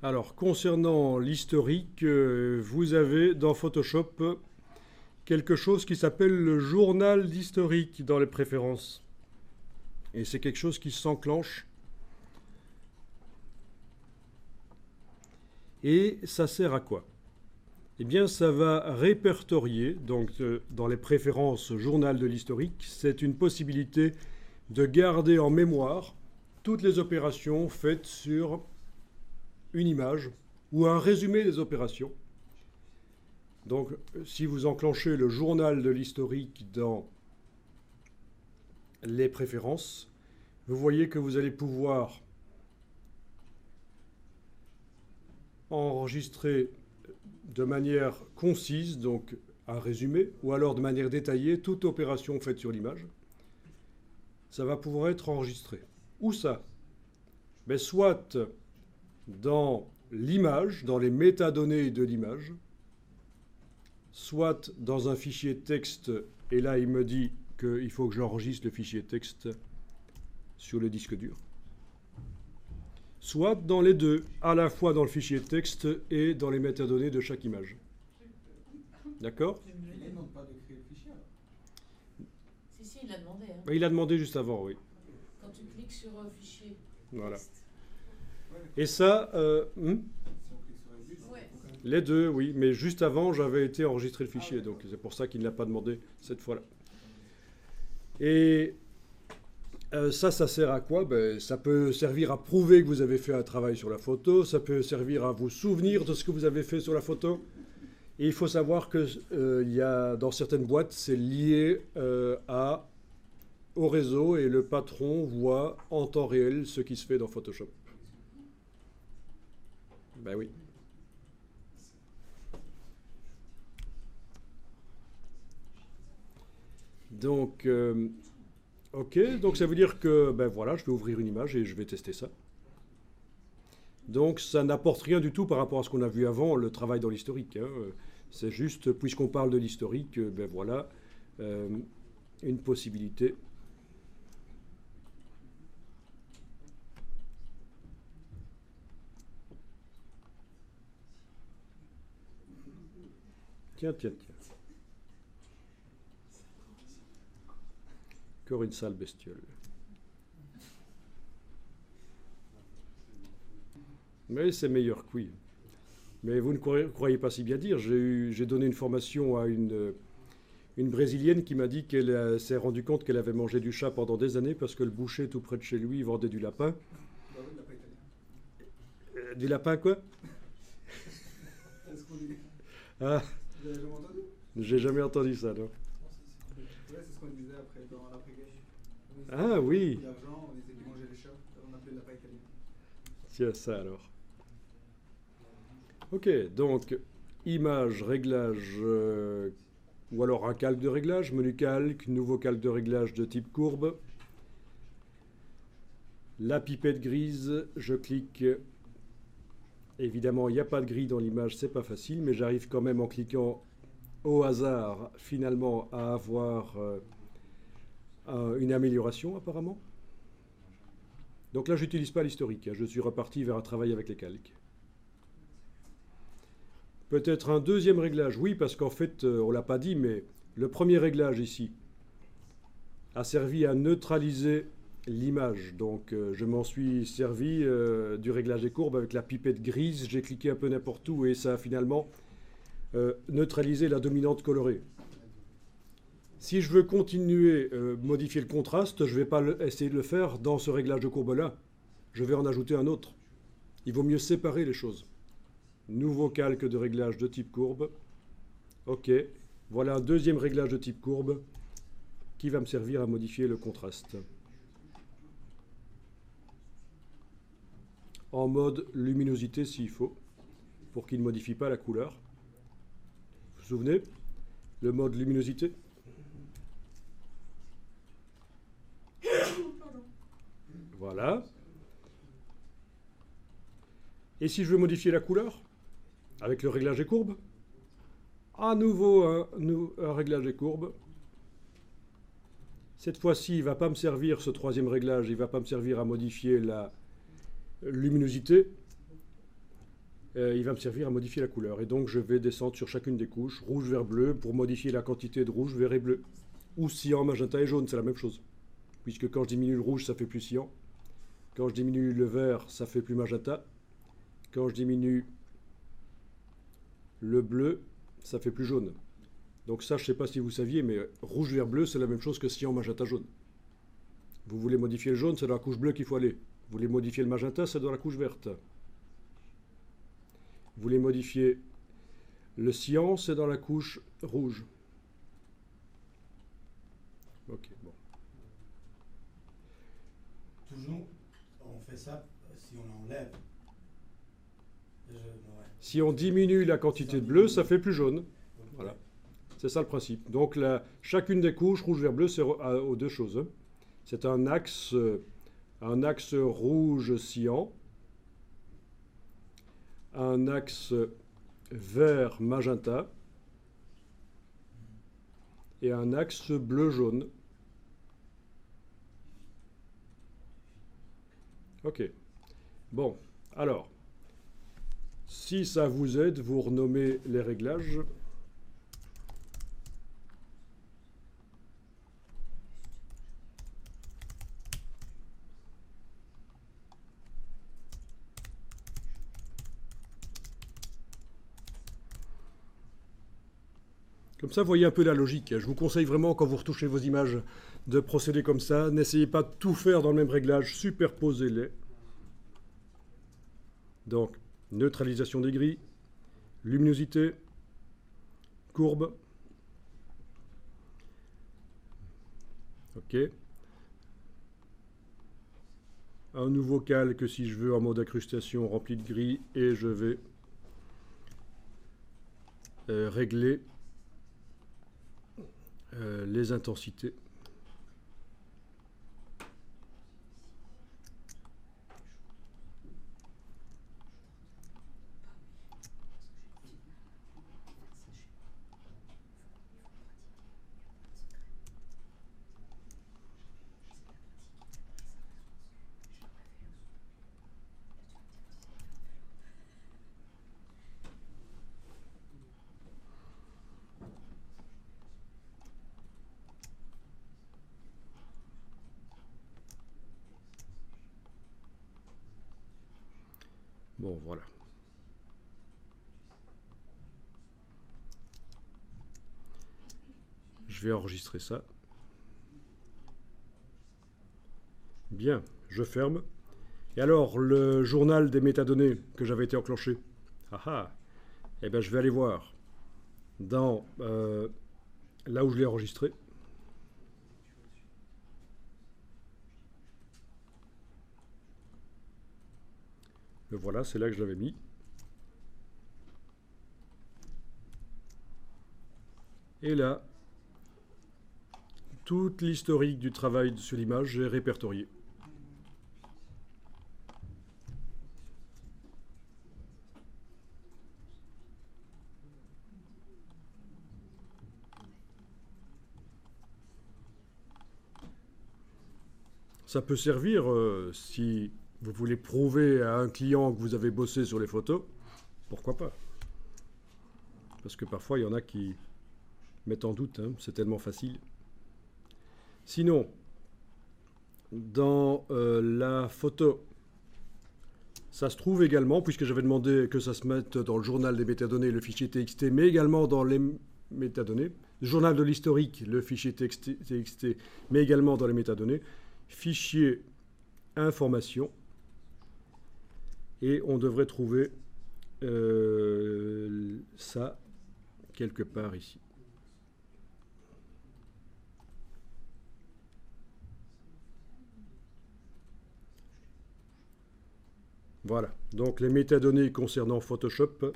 Alors, concernant l'historique, vous avez dans Photoshop quelque chose qui s'appelle le journal d'historique dans les préférences. Et c'est quelque chose qui s'enclenche. Et ça sert à quoi? Eh bien, ça va répertorier, donc dans les préférences journal de l'historique, c'est une possibilité de garder en mémoire toutes les opérations faites sur une image ou un résumé des opérations. Donc, si vous enclenchez le journal de l'historique dans les préférences, vous voyez que vous allez pouvoir enregistrer de manière concise, donc un résumé, ou alors de manière détaillée, toute opération faite sur l'image. Ça va pouvoir être enregistré. Où ça? Mais soit dans l'image, dans les métadonnées de l'image, soit dans un fichier texte, et là il me dit qu'il faut que j'enregistre le fichier texte sur le disque dur, soit dans les deux, à la fois dans le fichier texte et dans les métadonnées de chaque image. D'accord? Il ne demande pas de créer le fichier. Si, il l'a demandé. Hein. Il a demandé juste avant, oui. Quand tu cliques sur fichier. Voilà. Texte. Et ça, Si on clique sur les buts, Ouais. les deux, oui, mais juste avant, j'avais été enregistrer le fichier, donc c'est pour ça qu'il ne l'a pas demandé cette fois-là. Et ça sert à quoi? Ça peut servir à prouver que vous avez fait un travail sur la photo, ça peut servir à vous souvenir de ce que vous avez fait sur la photo. Et il faut savoir que il y a, dans certaines boîtes, c'est lié au réseau et le patron voit en temps réel ce qui se fait dans Photoshop. Ben oui. Donc, ok, donc ça veut dire que, ben voilà, je vais ouvrir une image et je vais tester ça. Donc ça n'apporte rien du tout par rapport à ce qu'on a vu avant, le travail dans l'historique. Hein. C'est juste, puisqu'on parle de l'historique, ben voilà, une possibilité. Tiens. Encore une sale bestiole. Mais c'est meilleur que oui. Mais vous ne croyez pas si bien dire. J'ai donné une formation à une Brésilienne qui m'a dit qu'elle s'est rendue compte qu'elle avait mangé du chat pendant des années parce que le boucher tout près de chez lui vendait du lapin. bah oui, il n'a pas italien. Du lapin quoi? C'est ce qu'on dit. Ah, Vous avez jamais entendu? j'ai jamais entendu ça, non? Ouais, c'est ce qu'on disait après, dans l'après-guerre. Ah oui, L'argent, on disait qu'ils mangeaient les chats, on appelait le lapin italien. tiens ça alors. Ok, donc image, réglage, ou alors un calque de réglage, menu calque, nouveau calque de réglage de type courbe. La pipette grise, je clique. Évidemment, il n'y a pas de grille dans l'image, c'est pas facile, mais j'arrive quand même en cliquant au hasard, finalement, à avoir une amélioration apparemment. Donc là, je n'utilise pas l'historique, hein, je suis reparti vers un travail avec les calques. Peut-être un deuxième réglage, oui, parce qu'en fait, on ne l'a pas dit, mais le premier réglage ici a servi à neutraliser l'image. Donc je m'en suis servi du réglage des courbes avec la pipette grise, j'ai cliqué un peu n'importe où et ça a finalement neutralisé la dominante colorée. Si je veux continuer modifier le contraste, je ne vais pas essayer de le faire dans ce réglage de courbe-là. Je vais en ajouter un autre. Il vaut mieux séparer les choses. Nouveau calque de réglage de type courbe. Ok, voilà un deuxième réglage de type courbe qui va me servir à modifier le contraste. En mode luminosité s'il faut, pour qu'il ne modifie pas la couleur. Vous vous souvenez? Le mode luminosité. Voilà. Et si je veux modifier la couleur, avec le réglage des courbes, à nouveau un réglage des courbes. Cette fois-ci, il ne va pas me servir, ce troisième réglage, il ne va pas me servir à modifier la luminosité. il va me servir à modifier la couleur. Et donc je vais descendre sur chacune des couches, rouge, vert, bleu, pour modifier la quantité de rouge, vert et bleu. Ou cyan, magenta et jaune, c'est la même chose. Puisque quand je diminue le rouge, ça fait plus cyan. Quand je diminue le vert, ça fait plus magenta. Quand je diminue le bleu, ça fait plus jaune. Donc ça, je ne sais pas si vous saviez, mais rouge, vert, bleu, c'est la même chose que cyan, magenta, jaune. Vous voulez modifier le jaune, c'est dans la couche bleue qu'il faut aller. Vous voulez modifier le magenta, c'est dans la couche verte. Vous voulez modifier le cyan, c'est dans la couche rouge. Ok, bon. Toujours, on fait ça si on enlève. Ouais. Si on diminue la quantité de bleu, ça fait plus jaune. Voilà. C'est ça le principe. Donc chacune des couches, rouge, vert, bleu, c'est aux deux choses. Hein. C'est un axe rouge cyan, un axe vert magenta et un axe bleu jaune. Ok. Bon, alors, si ça vous aide, vous renommez les réglages. Comme ça, vous voyez un peu la logique. Je vous conseille vraiment, quand vous retouchez vos images, de procéder comme ça. N'essayez pas de tout faire dans le même réglage, superposez-les. Donc, neutralisation des gris, luminosité, courbe. OK. Un nouveau calque, si je veux, en mode incrustation rempli de gris, et je vais régler les intensités. Bon, voilà. Je vais enregistrer ça. Bien, je ferme. Et alors, le journal des métadonnées que j'avais été enclenché, eh bien, je vais aller voir dans là où je l'ai enregistré. Le voilà, c'est là que je l'avais mis. Et là, toute l'historique du travail sur l'image est répertoriée. Ça peut servir si vous voulez prouver à un client que vous avez bossé sur les photos, pourquoi pas? Parce que parfois, il y en a qui mettent en doute, hein, c'est tellement facile. Sinon, dans la photo, ça se trouve également, puisque j'avais demandé que ça se mette dans le journal des métadonnées, le fichier TXT, mais également dans les métadonnées, le journal de l'historique, le fichier TXT, mais également dans les métadonnées, fichier information, et on devrait trouver ça quelque part ici. Voilà, donc les métadonnées concernant Photoshop,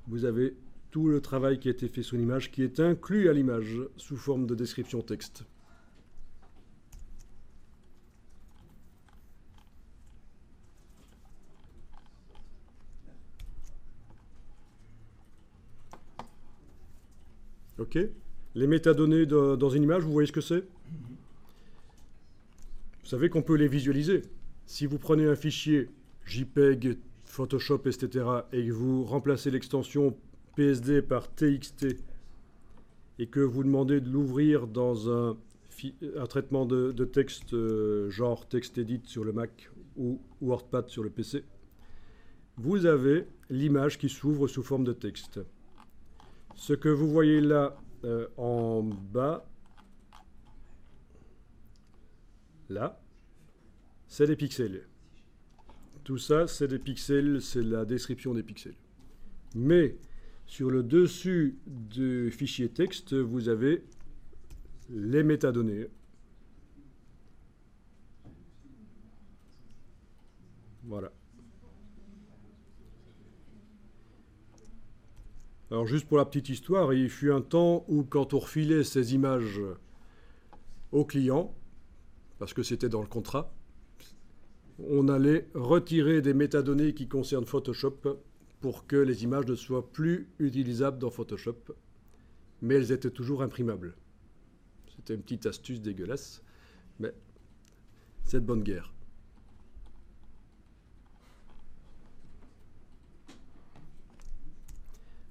vous avez tout le travail qui a été fait sur l'image qui est inclus à l'image sous forme de description texte. OK? Les métadonnées dans une image, vous voyez ce que c'est? Vous savez qu'on peut les visualiser. Si vous prenez un fichier JPEG Photoshop, etc., et que vous remplacez l'extension PSD par TXT et que vous demandez de l'ouvrir dans un traitement de texte genre TextEdit sur le Mac ou WordPad sur le PC, vous avez l'image qui s'ouvre sous forme de texte. Ce que vous voyez là en bas, là, c'est des pixels. Tout ça, c'est des pixels, c'est la description des pixels. Mais sur le dessus du fichier texte, vous avez les métadonnées. Voilà. Alors juste pour la petite histoire, il fut un temps où quand on refilait ces images au client, parce que c'était dans le contrat, on allait retirer des métadonnées qui concernent Photoshop pour que les images ne soient plus utilisables dans Photoshop, mais elles étaient toujours imprimables. C'était une petite astuce dégueulasse, mais c'est de bonne guerre.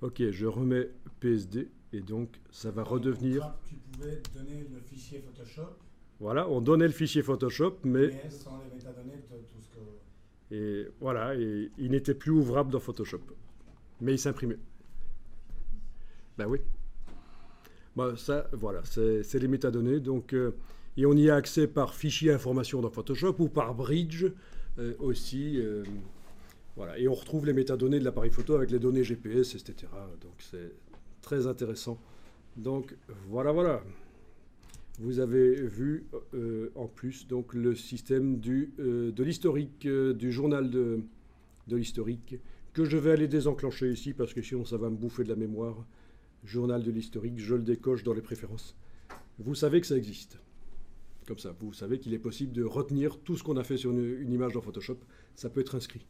Ok, je remets PSD et donc ça va redevenir... Tu pouvais donner le fichier Photoshop. Voilà, on donnait le fichier Photoshop, mais sans les métadonnées de tout ce que... et voilà, et il n'était plus ouvrable dans Photoshop, mais il s'imprimait. Ben oui. Ben ça, voilà, c'est les métadonnées. Donc, et on y a accès par fichier information dans Photoshop ou par bridge aussi. Voilà, et on retrouve les métadonnées de l'appareil photo avec les données GPS, etc. Donc c'est très intéressant. Donc voilà. Vous avez vu en plus donc le système de l'historique, du journal de l'historique, que je vais aller désenclencher ici parce que sinon ça va me bouffer de la mémoire. Journal de l'historique, je le décoche dans les préférences. Vous savez que ça existe. Comme ça, vous savez qu'il est possible de retenir tout ce qu'on a fait sur une image dans Photoshop. Ça peut être inscrit.